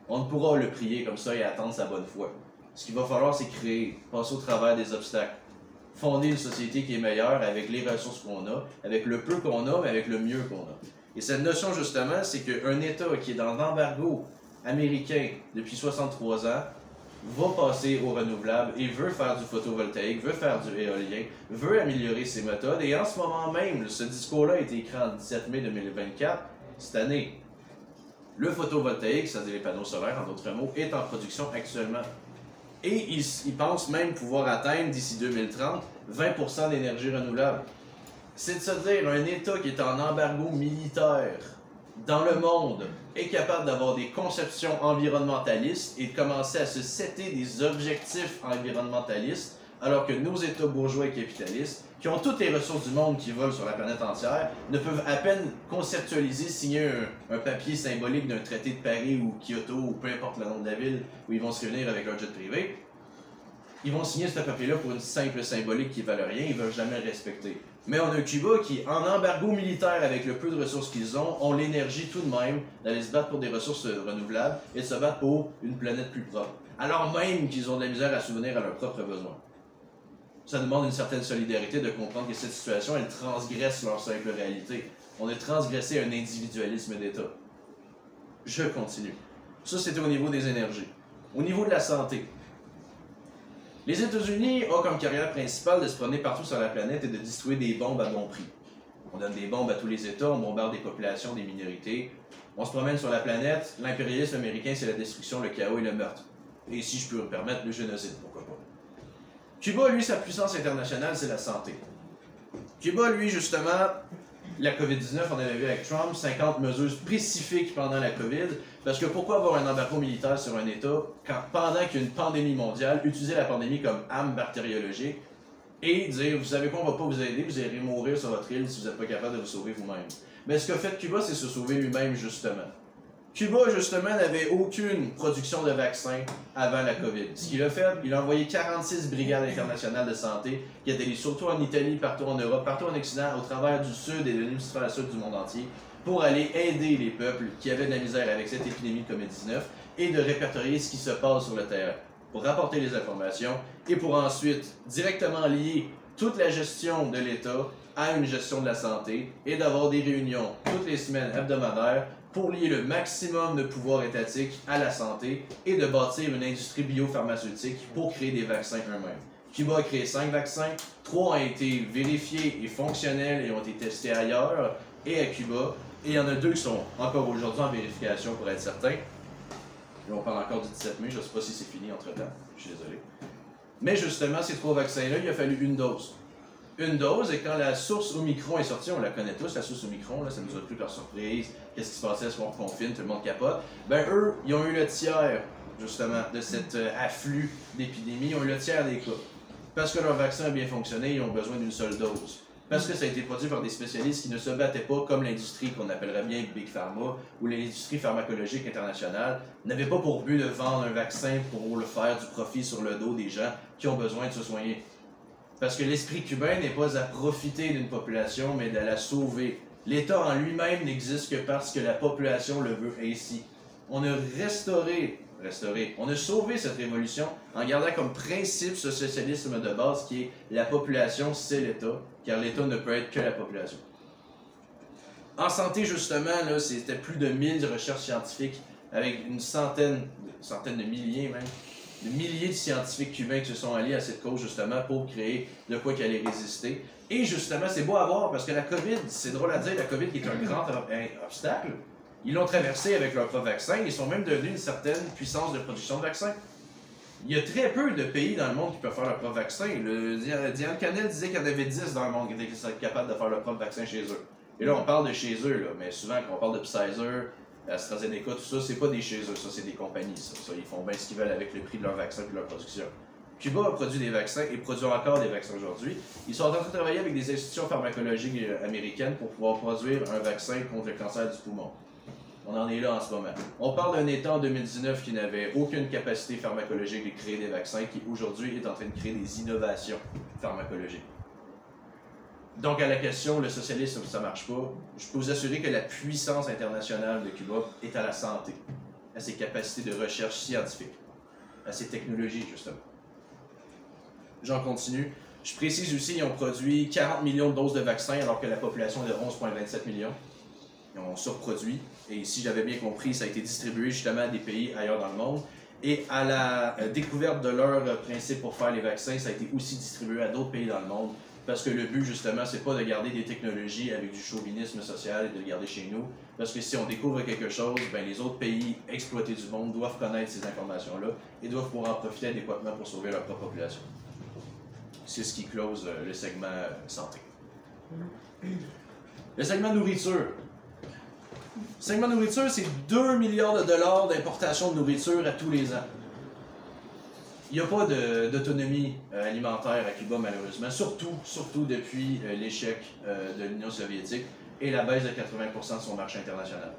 On ne pourra le prier comme ça et attendre sa bonne foi. Ce qu'il va falloir, c'est créer, passer au travers des obstacles, fonder une société qui est meilleure avec les ressources qu'on a, avec le peu qu'on a, mais avec le mieux qu'on a. Et cette notion, justement, c'est qu'un État qui est dans l'embargo américain depuis 63 ans va passer au renouvelable et veut faire du photovoltaïque, veut faire du éolien, veut améliorer ses méthodes. Et en ce moment même, ce discours-là a été écrit en 17 mai 2024, cette année. Le photovoltaïque, c'est-à-dire les panneaux solaires, en d'autres mots, est en production actuellement. Et ils pensent même pouvoir atteindre, d'ici 2030, 20% d'énergie renouvelable. C'est de se dire, un État qui est en embargo militaire dans le monde est capable d'avoir des conceptions environnementalistes et de commencer à se setter des objectifs environnementalistes, alors que nos États bourgeois et capitalistes, qui ont toutes les ressources du monde qui volent sur la planète entière, ne peuvent à peine conceptualiser, signer un papier symbolique d'un traité de Paris ou Kyoto ou peu importe le nom de la ville où ils vont se réunir avec leur jet privé. Ils vont signer ce papier-là pour une simple symbolique qui ne valent rien, ils ne veulent jamais le respecter. Mais on a un Cuba qui, en embargo militaire avec le peu de ressources qu'ils ont l'énergie tout de même d'aller se battre pour des ressources renouvelables et de se battre pour une planète plus propre. Alors même qu'ils ont de la misère à subvenir à leurs propres besoins. Ça demande une certaine solidarité de comprendre que cette situation, elle transgresse leur simple réalité. On a transgressé un individualisme d'État. Je continue. Ça, c'était au niveau des énergies. Au niveau de la santé. Les États-Unis ont comme carrière principale de se promener partout sur la planète et de distribuer des bombes à bon prix. On donne des bombes à tous les États, on bombarde des populations, des minorités. On se promène sur la planète. L'impérialisme américain, c'est la destruction, le chaos et le meurtre. Et si je peux me permettre, le génocide, pourquoi pas. Cuba, lui, sa puissance internationale, c'est la santé. Cuba, lui, justement, la COVID-19, on avait vu avec Trump, 50 mesures spécifiques pendant la COVID, parce que pourquoi avoir un embargo militaire sur un État quand, pendant qu'il y a une pandémie mondiale, utiliser la pandémie comme arme bactériologique et dire, vous savez quoi, on va pas vous aider, vous allez mourir sur votre île si vous n'êtes pas capable de vous sauver vous-même. Mais ce qu'a fait Cuba, c'est se sauver lui-même, justement. Cuba, justement, n'avait aucune production de vaccins avant la COVID. Ce qu'il a fait, il a envoyé 46 brigades internationales de santé qui étaient surtout en Italie, partout en Europe, partout en Occident, au travers du sud et de l'hémisphère sud du monde entier, pour aller aider les peuples qui avaient de la misère avec cette épidémie de COVID-19 et de répertorier ce qui se passe sur le terrain, pour rapporter les informations et pour ensuite directement lier toute la gestion de l'État à une gestion de la santé et d'avoir des réunions toutes les semaines hebdomadaires pour lier le maximum de pouvoir étatique à la santé et de bâtir une industrie biopharmaceutique pour créer des vaccins eux-mêmes. Cuba a créé 5 vaccins, 3 ont été vérifiés et fonctionnels et ont été testés ailleurs et à Cuba, et il y en a 2 qui sont encore aujourd'hui en vérification pour être certains. Et on parle encore du 17 mai, je ne sais pas si c'est fini entre-temps, je suis désolé. Mais justement, ces 3 vaccins-là, il a fallu une dose. Une dose, et quand la source Omicron est sortie, on la connaît tous, la source Omicron, là, ça nous a pris par surprise, qu'est-ce qui se passait, est-ce qu'on confine, tout le monde capote. Ben eux, ils ont eu le tiers, justement, de cet afflux d'épidémie, ils ont eu le tiers des cas. Parce que leur vaccin a bien fonctionné, ils ont besoin d'une seule dose. Parce que ça a été produit par des spécialistes qui ne se battaient pas comme l'industrie qu'on appellerait bien Big Pharma ou l'industrie pharmacologique internationale, n'avaient pas pour but de vendre un vaccin pour le faire du profit sur le dos des gens qui ont besoin de se soigner. Parce que l'esprit cubain n'est pas à profiter d'une population, mais de la sauver. L'État en lui-même n'existe que parce que la population le veut ainsi. On a on a sauvé cette révolution en gardant comme principe ce socialisme de base qui est la population, c'est l'État, car l'État ne peut être que la population. En santé, justement, là, c'était plus de 1000 recherches scientifiques avec une centaine de milliers même, de milliers de scientifiques cubains qui se sont alliés à cette cause justement pour créer de quoi qu'elle allait résister. Et justement, c'est beau à voir parce que la COVID, c'est drôle à dire, la COVID qui est un grand obstacle, ils l'ont traversé avec leur propre vaccin, ils sont même devenus une certaine puissance de production de vaccins. Il y a très peu de pays dans le monde qui peuvent faire leur propre vaccin. Diane Canel disait qu'il y en avait 10 dans le monde qui étaient capables de faire leur propre vaccin chez eux. Et là, on parle de chez eux, là, mais souvent, quand on parle de Pfizer, AstraZeneca, tout ça, c'est pas des chez eux, ça, c'est des compagnies. Ça, ils font bien ce qu'ils veulent avec le prix de leur vaccin et de leur production. Cuba a produit des vaccins et produit encore des vaccins aujourd'hui. Ils sont en train de travailler avec des institutions pharmacologiques américaines pour pouvoir produire un vaccin contre le cancer du poumon. On en est là en ce moment. On parle d'un État en 2019 qui n'avait aucune capacité pharmacologique de créer des vaccins, qui aujourd'hui est en train de créer des innovations pharmacologiques. Donc à la question, le socialisme, ça ne marche pas, je peux vous assurer que la puissance internationale de Cuba est à la santé, à ses capacités de recherche scientifique, à ses technologies, justement. J'en continue. Je précise aussi, ils ont produit 40 millions de doses de vaccins alors que la population est de 11,27 millions. Ils ont surproduit. Et si j'avais bien compris, ça a été distribué justement à des pays ailleurs dans le monde. Et à la découverte de leur principe pour faire les vaccins, ça a été aussi distribué à d'autres pays dans le monde. Parce que le but, justement, c'est pas de garder des technologies avec du chauvinisme social et de le garder chez nous. Parce que si on découvre quelque chose, ben, les autres pays exploités du monde doivent connaître ces informations-là et doivent pouvoir en profiter adéquatement pour sauver leur propre population. C'est ce qui close le segment santé. Le segment nourriture. Le segment nourriture, c'est 2 milliards de dollars d'importation de nourriture à tous les ans. Il n'y a pas d'autonomie alimentaire à Cuba, malheureusement, surtout depuis l'échec de l'Union soviétique et la baisse de 80% de son marché international.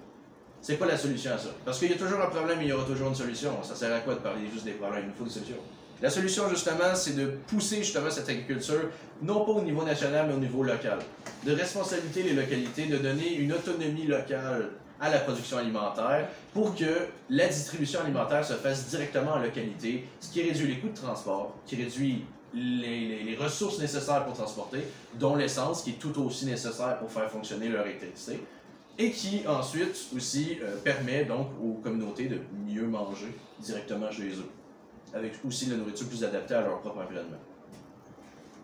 C'est pas la solution à ça. Parce qu'il y a toujours un problème et il y aura toujours une solution. Ça sert à quoi de parler juste des problèmes? Il nous faut des solutions. La solution, justement, c'est de pousser justement cette agriculture, non pas au niveau national, mais au niveau local. De responsabiliser les localités, de donner une autonomie locale à la production alimentaire pour que la distribution alimentaire se fasse directement en localité, ce qui réduit les coûts de transport, qui réduit les ressources nécessaires pour transporter, dont l'essence, qui est tout aussi nécessaire pour faire fonctionner leur électricité, et qui ensuite aussi permet donc aux communautés de mieux manger directement chez eux, avec aussi la nourriture plus adaptée à leur propre environnement.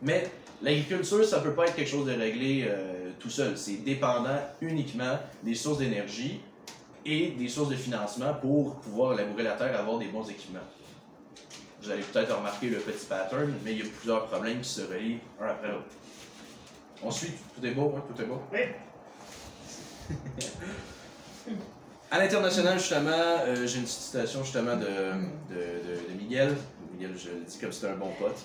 Mais l'agriculture, ça ne peut pas être quelque chose de réglé tout seul. C'est dépendant uniquement des sources d'énergie et des sources de financement pour pouvoir labourer la terre et avoir des bons équipements. Vous allez peut-être remarquer le petit pattern, mais il y a plusieurs problèmes qui se relient un après l'autre. Ensuite, tout est beau, hein? Tout est beau? Oui! À l'international, justement, j'ai une petite citation justement de Miguel. Miguel, je le dis comme si c'était un bon pote.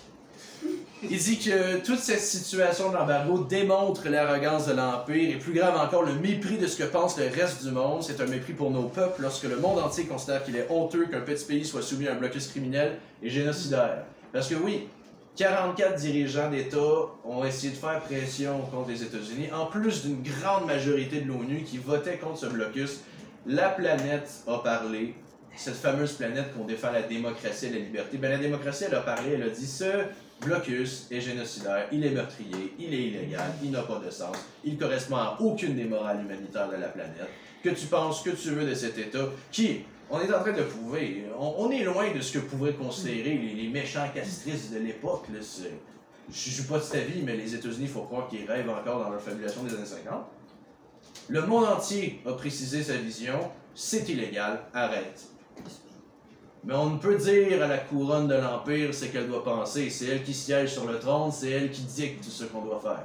Il dit que toute cette situation de l'embargo démontre l'arrogance de l'Empire et plus grave encore le mépris de ce que pense le reste du monde. C'est un mépris pour nos peuples lorsque le monde entier considère qu'il est honteux qu'un petit pays soit soumis à un blocus criminel et génocidaire. Parce que oui, 44 dirigeants d'État ont essayé de faire pression contre les États-Unis, en plus d'une grande majorité de l'ONU qui votait contre ce blocus. La planète a parlé, cette fameuse planète qu'on défend la démocratie et la liberté. Ben, la démocratie, elle a parlé, elle a dit ce blocus est génocidaire, il est meurtrier, il est illégal, il n'a pas de sens, il correspond à aucune des morales humanitaires de la planète. Que tu penses, que tu veux de cet État, qui, on est en train de prouver, on est loin de ce que pourraient considérer les méchants castristes de l'époque. Je ne suis pas de cet avis, mais les États-Unis, il faut croire qu'ils rêvent encore dans leur fabulation des années 50. Le monde entier a précisé sa vision, c'est illégal, arrête. Mais on ne peut dire à la couronne de l'Empire ce qu'elle doit penser. C'est elle qui siège sur le trône, c'est elle qui dicte ce qu'on doit faire.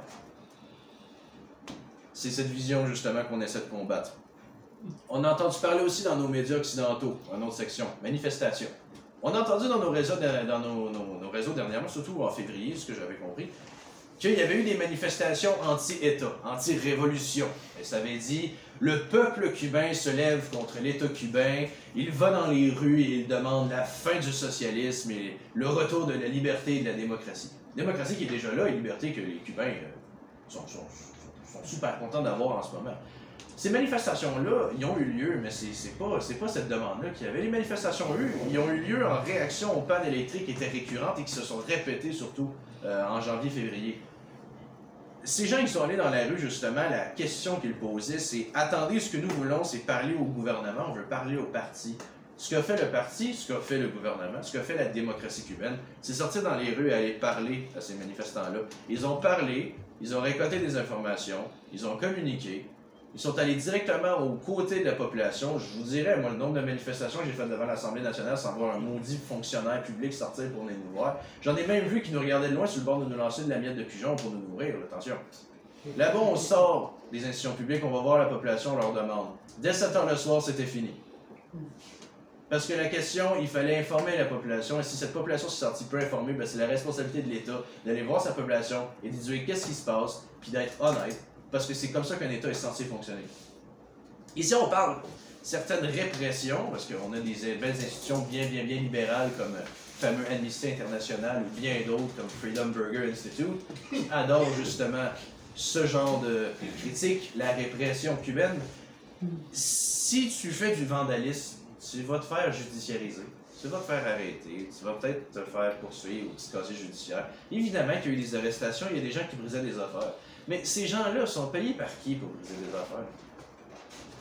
C'est cette vision justement qu'on essaie de combattre. On a entendu parler aussi dans nos médias occidentaux, en autre section, manifestations. On a entendu dans nos réseaux dernièrement, surtout en février, ce que j'avais compris, qu'il y avait eu des manifestations anti-État, anti-révolution. Et ça avait dit, le peuple cubain se lève contre l'État cubain, il va dans les rues et il demande la fin du socialisme et le retour de la liberté et de la démocratie. Démocratie qui est déjà là et liberté que les Cubains sont super contents d'avoir en ce moment. Ces manifestations-là, ils ont eu lieu, mais c'est pas cette demande-là qu'il y avait. Les manifestations, ils ont eu lieu en réaction aux pannes électriques qui étaient récurrentes et qui se sont répétées surtout en janvier-février. Ces gens qui sont allés dans la rue, justement, la question qu'ils posaient, c'est « Attendez, ce que nous voulons, c'est parler au gouvernement, on veut parler au parti. » Ce qu'a fait le parti, ce qu'a fait le gouvernement, ce qu'a fait la démocratie cubaine, c'est sortir dans les rues et aller parler à ces manifestants-là. Ils ont parlé, ils ont récolté des informations, ils ont communiqué, Ils sont allés directement aux côtés de la population. Je vous dirais, moi, le nombre de manifestations que j'ai faites devant l'Assemblée nationale sans voir un maudit fonctionnaire public sortir pour venir nous voir. J'en ai même vu qui nous regardaient de loin sur le bord de nous lancer de la miette de pigeon pour nous nourrir. Attention. Là-bas, on sort des institutions publiques, on va voir la population, on leur demande. Dès 7 h le soir, c'était fini. Parce que la question, il fallait informer la population, et si cette population s'est sortie peu informée, ben c'est la responsabilité de l'État d'aller voir sa population et de dire qu'est-ce qui se passe, puis d'être honnête, parce que c'est comme ça qu'un État est censé fonctionner. Ici, on parle certaines répressions, parce qu'on a des belles institutions bien libérales comme le fameux Amnesty International ou bien d'autres comme Freedom Burger Institute, qui adorent justement ce genre de critique, la répression cubaine. Si tu fais du vandalisme, tu vas te faire judiciariser, tu vas te faire arrêter, tu vas peut-être te faire poursuivre au petit casier judiciaire. Évidemment qu'il y a eu des arrestations, il y a des gens qui brisaient des affaires. Mais ces gens-là sont payés par qui pour briser des affaires?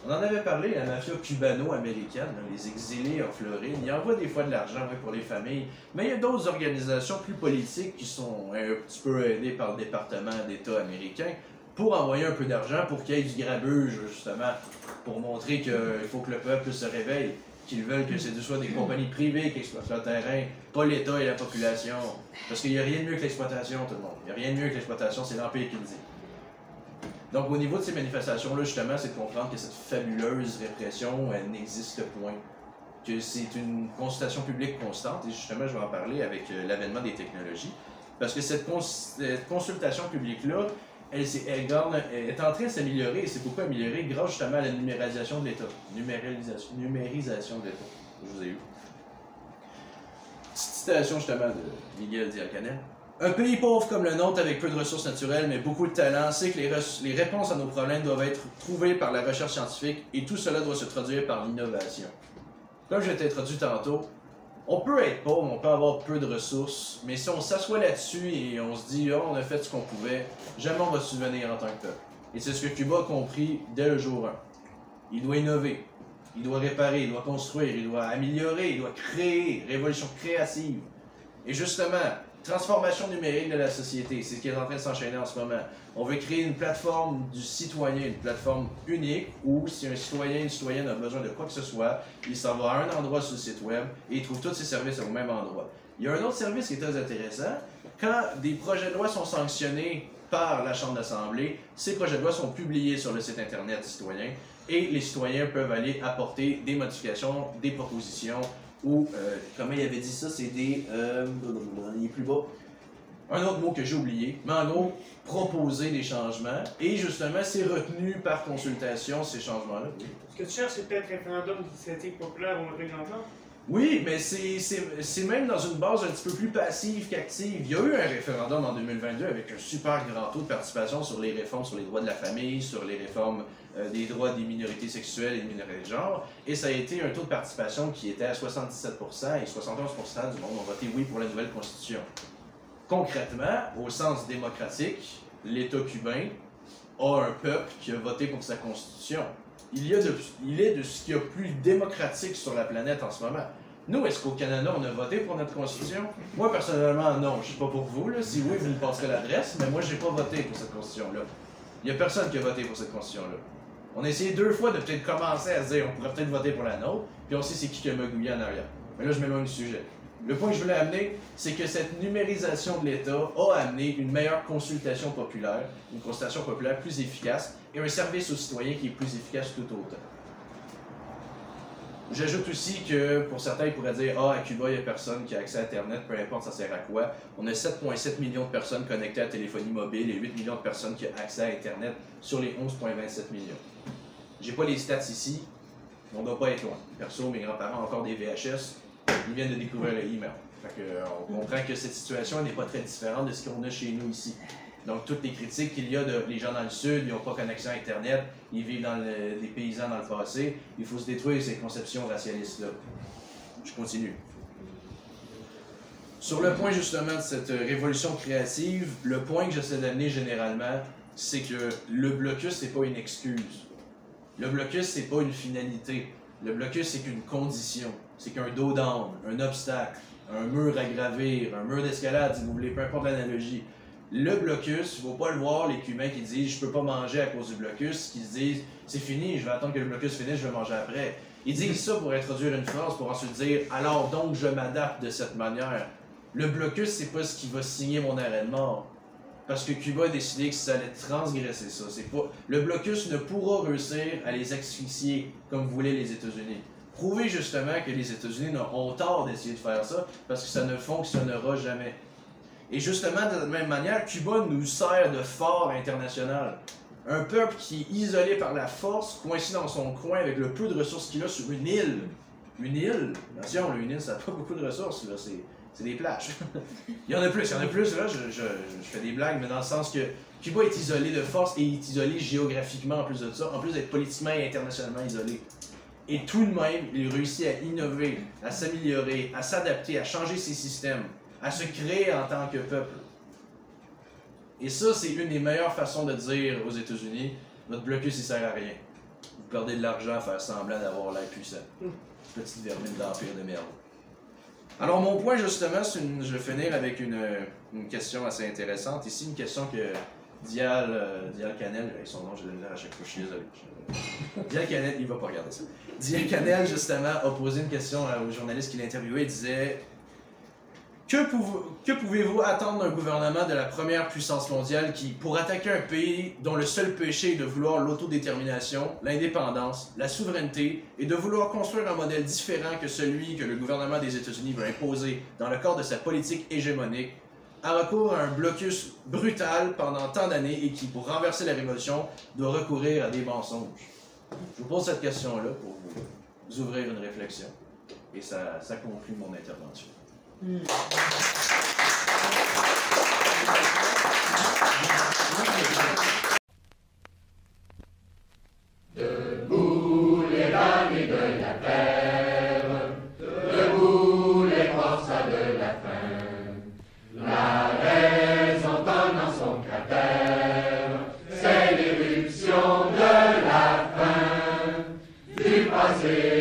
On en avait parlé, la mafia cubano-américaine, les exilés en Floride, ils envoient des fois de l'argent pour les familles, mais il y a d'autres organisations plus politiques qui sont un petit peu aidées par le département d'État américain pour envoyer un peu d'argent pour qu'il y ait du grabuge, justement, pour montrer qu'il faut que le peuple se réveille, qu'ils veulent que ce soit des compagnies privées qui exploitent le terrain, pas l'État et la population. Parce qu'il n'y a rien de mieux que l'exploitation, tout le monde. Il n'y a rien de mieux que l'exploitation, c'est l'Empire qui le dit. Donc, au niveau de ces manifestations-là, justement, c'est de comprendre que cette fabuleuse répression, elle n'existe point. Que c'est une consultation publique constante, et justement, je vais en parler avec l'avènement des technologies. Parce que cette consultation publique-là, elle est en train de s'améliorer, et c'est beaucoup amélioré grâce justement à la numérisation de l'État. Numérisation de l'État. Je vous ai eu. Petite citation justement de Miguel Díaz-Canel. Un pays pauvre comme le nôtre, avec peu de ressources naturelles, mais beaucoup de talent, sait que les réponses à nos problèmes doivent être trouvées par la recherche scientifique, et tout cela doit se traduire par l'innovation. Comme je t'ai introduit tantôt, on peut être pauvre, on peut avoir peu de ressources, mais si on s'assoit là-dessus et on se dit « oh, on a fait ce qu'on pouvait », jamais on va subvenir en tant que peuple. Et c'est ce que Cuba a compris dès le jour 1. Il doit innover, il doit réparer, il doit construire, il doit améliorer, il doit créer, révolution créative. Et justement, transformation numérique de la société, c'est ce qui est en train de s'enchaîner en ce moment. On veut créer une plateforme du citoyen, une plateforme unique où si un citoyen, une citoyenne a besoin de quoi que ce soit, il s'en va à un endroit sur le site web et il trouve tous ses services au même endroit. Il y a un autre service qui est très intéressant. Quand des projets de loi sont sanctionnés par la Chambre d'Assemblée, ces projets de loi sont publiés sur le site Internet du citoyen et les citoyens peuvent aller apporter des modifications, des propositions ou, comment il avait dit ça, c'est des... il est plus bas. Un autre mot que j'ai oublié, mais en gros, proposer des changements. Et justement, c'est retenu par consultation, ces changements-là. Ce que tu cherches, c'est peut-être référendum d'initiative populaire ou un référendum? Oui, mais c'est même dans une base un petit peu plus passive qu'active. Il y a eu un référendum en 2022 avec un super grand taux de participation sur les réformes sur les droits de la famille, sur les réformes des droits des minorités sexuelles et des minorités de genre. Et ça a été un taux de participation qui était à 77% et 71% du monde ont voté oui pour la nouvelle constitution. Concrètement, au sens démocratique, l'État cubain a un peuple qui a voté pour sa constitution. Il est de ce qu'il y a plus démocratique sur la planète en ce moment. Nous, est-ce qu'au Canada, on a voté pour notre constitution? Moi, personnellement, non. Je ne sais pas pour vous. Là. Si oui, vous me passerez l'adresse, mais moi, je n'ai pas voté pour cette constitution-là. Il n'y a personne qui a voté pour cette constitution-là. On a essayé 2 fois de peut-être commencer à se dire on pourrait peut-être voter pour la nôtre, puis on sait c'est qui a magouillé en arrière. Mais là, je m'éloigne du sujet. Le point que je voulais amener, c'est que cette numérisation de l'État a amené une meilleure consultation populaire, une consultation populaire plus efficace et un service aux citoyens qui est plus efficace tout autant. J'ajoute aussi que, pour certains, ils pourraient dire « Ah, à Cuba, il n'y a personne qui a accès à Internet, peu importe ça sert à quoi. » On a 7,7 millions de personnes connectées à la téléphonie mobile et 8 millions de personnes qui ont accès à Internet sur les 11,27 millions. J'ai pas les stats ici, mais on ne doit pas être loin. Perso, mes grands-parents ont encore des VHS. Ils viennent de découvrir le email. Fait que, on comprend que cette situation n'est pas très différente de ce qu'on a chez nous ici. Donc, toutes les critiques qu'il y a de les gens dans le Sud, ils n'ont pas connexion à Internet, ils vivent dans des paysans dans le passé, il faut se détruire ces conceptions racialistes-là. Je continue. Sur le point justement de cette révolution créative, le point que j'essaie d'amener généralement, c'est que le blocus, c'est pas une excuse. Le blocus, c'est pas une finalité. Le blocus, c'est qu'une condition. C'est qu'un dos d'âne, un obstacle, un mur à gravir, un mur d'escalade, si vous voulez, peu importe l'analogie. le blocus, il ne faut pas le voir, les cubains qui disent « je peux pas manger à cause du blocus », qui se disent « c'est fini, je vais attendre que le blocus finisse, je vais manger après ». Ils disent ça pour introduire une phrase, pour ensuite dire « alors donc je m'adapte de cette manière ». Le blocus, c'est pas ce qui va signer mon arrêt de mort. Parce que Cuba a décidé que ça allait transgresser ça. Le blocus ne pourra réussir à les asphyxier comme voulaient les États-Unis. Prouvez justement que les États-Unis ont tort d'essayer de faire ça, parce que ça ne fonctionnera jamais. Et justement, de la même manière, Cuba nous sert de phare international. Un peuple qui est isolé par la force, coincé dans son coin avec le peu de ressources qu'il a sur une île. Une île? Attention, une île, ça n'a pas beaucoup de ressources, là. C'est des plages. Il y en a plus, là, je fais des blagues, mais dans le sens que Cuba est isolé de force et il est isolé géographiquement en plus de ça, en plus d'être politiquement et internationalement isolé. Et tout de même, il réussit à innover, à s'améliorer, à s'adapter, à changer ses systèmes, à se créer en tant que peuple. Et ça, c'est une des meilleures façons de dire aux États-Unis, votre blocus, il sert à rien. Vous perdez de l'argent à faire semblant d'avoir l'air puissant. Petite vermine d'empire de merde. Alors, mon point, justement, je vais finir avec une question assez intéressante. Ici, une question que Dial Canel, avec son nom, j'ai de la misère à chaque fois, je suis désolé. Dial Canel, il va pas regarder ça. Dial Canel, justement, a posé une question au journaliste qui l'interviewait. Il disait que pouvez-vous attendre d'un gouvernement de la première puissance mondiale qui, pour attaquer un pays dont le seul péché est de vouloir l'autodétermination, l'indépendance, la souveraineté et de vouloir construire un modèle différent que celui que le gouvernement des États-Unis veut imposer dans le cadre de sa politique hégémonique, a recours à un blocus brutal pendant tant d'années et qui, pour renverser la révolution, doit recourir à des mensonges? Je vous pose cette question-là pour vous ouvrir une réflexion. Et ça conclut mon intervention. Debout les damnés de la terre, debout les forçats de la faim. La raison donne dans son cratère, c'est l'éruption de la fin du passé.